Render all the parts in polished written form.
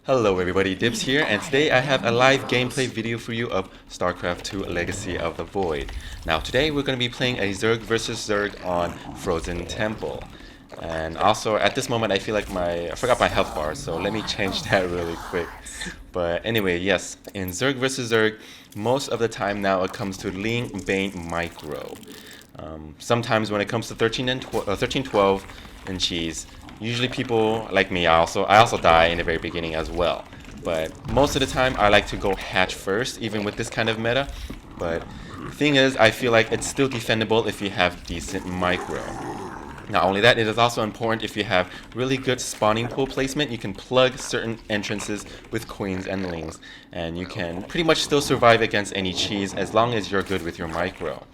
Hello everybody, Dibz here, and today I have a live gameplay video for you of Starcraft 2 Legacy of the Void. Now today we're going to be playing a Zerg versus Zerg on Frozen Temple. And also at this moment I feel like I forgot my health bar, so let me change that really quick. But anyway, yes, in Zerg versus Zerg, most of the time now it comes to Ling, Bane, Micro. Sometimes when it comes to 13-12 and cheese, usually people like me, I also die in the very beginning as well. But most of the time I like to go hatch first, even with this kind of meta. But the thing is, I feel like it's still defendable if you have decent micro. Not only that, it is also important if you have really good spawning pool placement. You can plug certain entrances with queens and lings, and you can pretty much still survive against any cheese as long as you're good with your micro.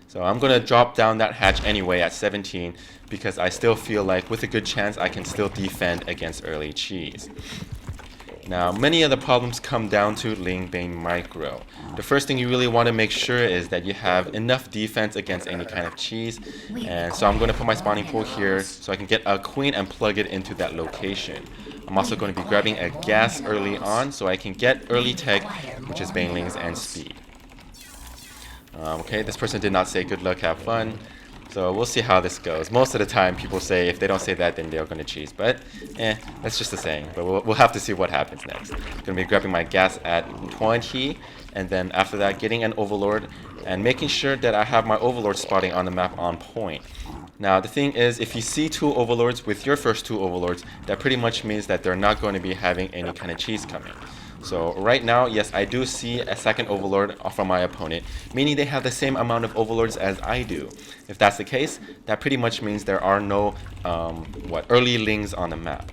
So I'm going to drop down that hatch anyway at 17 because I still feel like with a good chance I can still defend against early cheese. Now many of the problems come down to Ling Bane Micro. The first thing you really want to make sure is that you have enough defense against any kind of cheese. And so I'm going to put my spawning pool here so I can get a queen and plug it into that location. I'm also going to be grabbing a gas early on so I can get early tech, which is Banelings and speed. Okay, this person did not say good luck, have fun. So we'll see how this goes. Most of the time people say if they don't say that then they're going to cheese. But that's just a saying. But we'll have to see what happens next. I'm going to be grabbing my gas at 20. And then after that getting an overlord. And making sure that I have my overlord spotting on the map on point. Now the thing is, if you see two overlords with your first two overlords, that pretty much means that they're not going to be having any kind of cheese coming. So right now, yes, I do see a second overlord from my opponent, meaning they have the same amount of overlords as I do. If that's the case, that pretty much means there are no early lings on the map.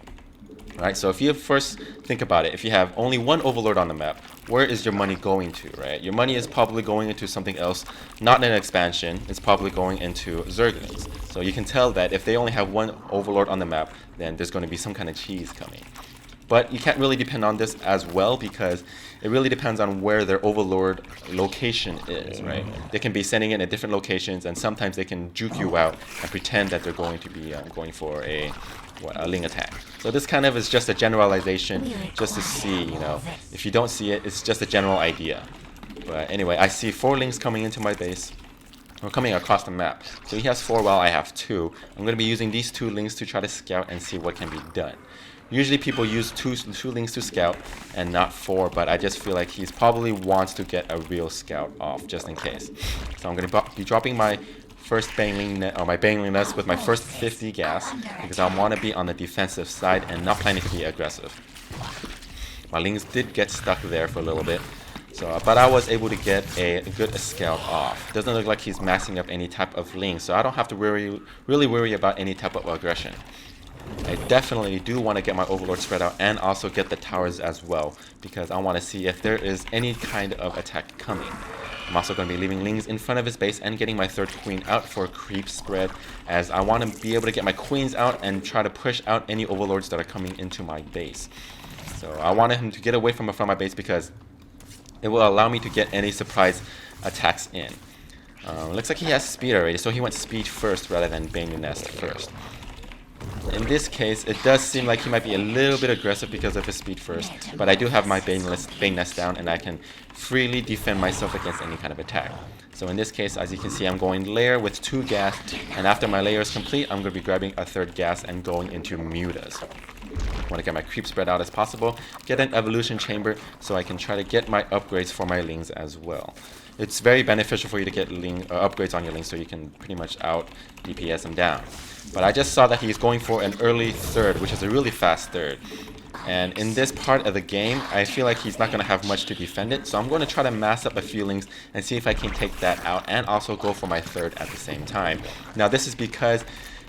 Right? So if you first think about it, if you have only one overlord on the map, where is your money going to, right? Your money is probably going into something else, not an expansion. It's probably going into Zerglings. So you can tell that if they only have one overlord on the map, then there's going to be some kind of cheese coming. But you can't really depend on this as well because it really depends on where their overlord location is, right? They can be sending it at different locations, and sometimes they can juke you out and pretend that they're going to be going for a ling attack. So this kind of is just a generalization, just to see, if you don't see it, it's just a general idea. But anyway, I see 4 lings coming into my base. Or coming across the map. So he has 4 while I have 2. I'm going to be using these 2 lings to try to scout and see what can be done. Usually people use two lings to scout and not 4, but I just feel like he probably wants to get a real scout off just in case. So I'm going to be dropping my first Bangling nest with my first 50 gas because I want to be on the defensive side and not planning to be aggressive. My lings did get stuck there for a little bit. But I was able to get a good scout off. Doesn't look like he's maxing up any type of ling, so I don't have to really worry about any type of aggression. I definitely do want to get my overlord spread out and also get the towers as well because I want to see if there is any kind of attack coming. I'm also going to be leaving lings in front of his base and getting my 3rd queen out for a creep spread as I want to be able to get my queens out and try to push out any overlords that are coming into my base. So I wanted him to get away from my base because it will allow me to get any surprise attacks in. Looks like he has speed already, so he went speed first rather than Bane the Nest first. In this case, it does seem like he might be a little bit aggressive because of his speed first, but I do have my Bane Nest down and I can freely defend myself against any kind of attack. So in this case, as you can see, I'm going layer with 2 gas, and after my layer is complete, I'm going to be grabbing a 3rd gas and going into mutas. I want to get my creep spread out as possible, get an evolution chamber so I can try to get my upgrades for my lings as well. It's very beneficial for you to get upgrades on your lings so you can pretty much out DPS them down. But I just saw that he's going for an early 3rd, which is a really fast 3rd. And in this part of the game, I feel like he's not going to have much to defend it. So I'm going to try to mass up a few lings and see if I can take that out and also go for my 3rd at the same time. Now this is because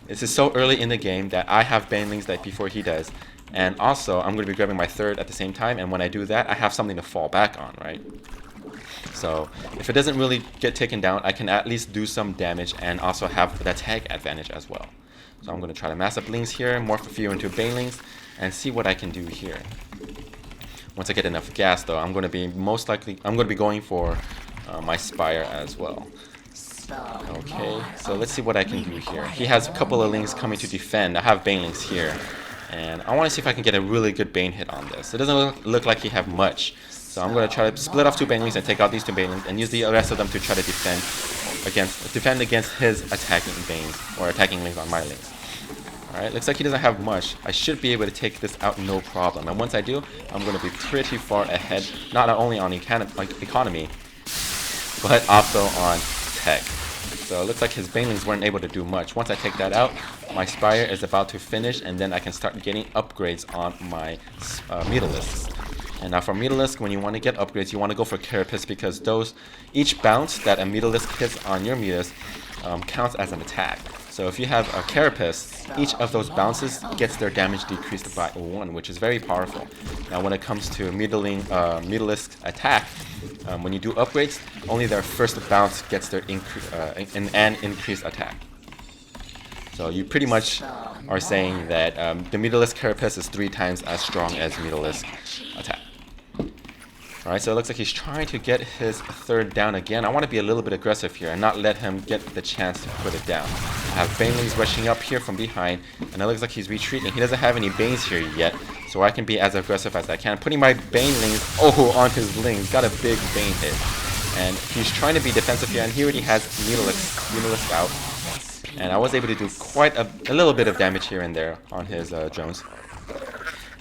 this is so early in the game that I have Banelings that before he does. And also, I'm going to be grabbing my 3rd at the same time. And when I do that, I have something to fall back on, right? So if it doesn't really get taken down, I can at least do some damage and also have the tag advantage as well. So I'm going to try to mass up lings here, morph a few into Banelings, and see what I can do here. Once I get enough gas, though, I'm going to be going for my Spire as well. Okay, so let's see what I can do here. He has a couple of lings coming to defend. I have Banelings here. And I want to see if I can get a really good Bane hit on this. It doesn't look like he have much. So I'm going to try to split off 2 Banelings and take out these 2 Banelings and use the rest of them to try to defend against his attacking Banes or attacking Lings on my Lings. Alright, looks like he doesn't have much. I should be able to take this out no problem. And once I do, I'm going to be pretty far ahead, not only on economy, but also on tech. So it looks like his Banelings weren't able to do much. Once I take that out, my Spire is about to finish, and then I can start getting upgrades on my Mutalisks. And now for Mutalisk, when you want to get upgrades, you want to go for Carapace, because each bounce that a Mutalisk hits on your Mutalisk counts as an attack. So if you have a Carapace, each of those bounces gets their damage decreased by 1, which is very powerful. Now when it comes to Mutalisk attack, when you do upgrades, only their first bounce gets their an increased attack. So you pretty much are saying that the Mutalisk Carapace is 3 times as strong as Mutalisk attack. Alright, so it looks like he's trying to get his 3rd down again. I want to be a little bit aggressive here and not let him get the chance to put it down. I have Banelings rushing up here from behind, and it looks like he's retreating. He doesn't have any Banes here yet, so I can be as aggressive as I can. Putting my Banelings on his Lings. Got a big Bane hit. And he's trying to be defensive here, and he already has Mutalisk out. And I was able to do quite a little bit of damage here and there on his drones.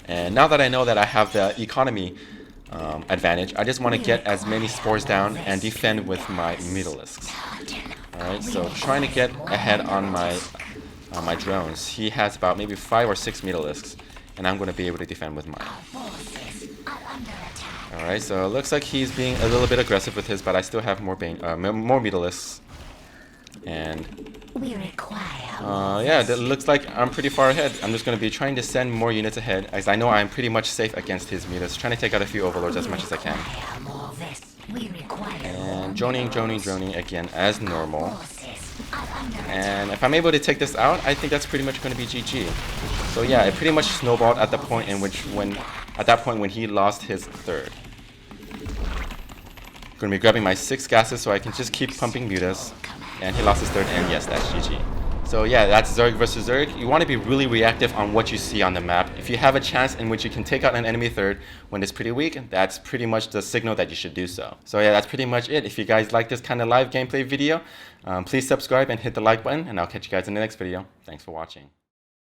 And now that I know that I have the economy advantage, I just want to get as many spores down and defend with my Mutalisks. Alright, so trying to get ahead on my drones. He has about maybe 5 or 6 Mutalisks, and I'm going to be able to defend with mine. Alright, so it looks like he's being a little bit aggressive with his, but I still have more Mutalisks. And yeah, it looks like I'm pretty far ahead. I'm just going to be trying to send more units ahead, as I know I'm pretty much safe against his Mutas. Trying to take out a few Overlords as much as I can. And droning again as normal. And if I'm able to take this out, I think that's pretty much going to be GG. So yeah, it pretty much snowballed at the point in which when he lost his 3rd. Going to be grabbing my 6 gases so I can just keep pumping Mutas. And he lost his 3rd, and yes, that's GG. So yeah, that's Zerg versus Zerg. You want to be really reactive on what you see on the map. If you have a chance in which you can take out an enemy 3rd when it's pretty weak, that's pretty much the signal that you should do so. So yeah, that's pretty much it. If you guys like this kind of live gameplay video, please subscribe and hit the like button, and I'll catch you guys in the next video. Thanks for watching.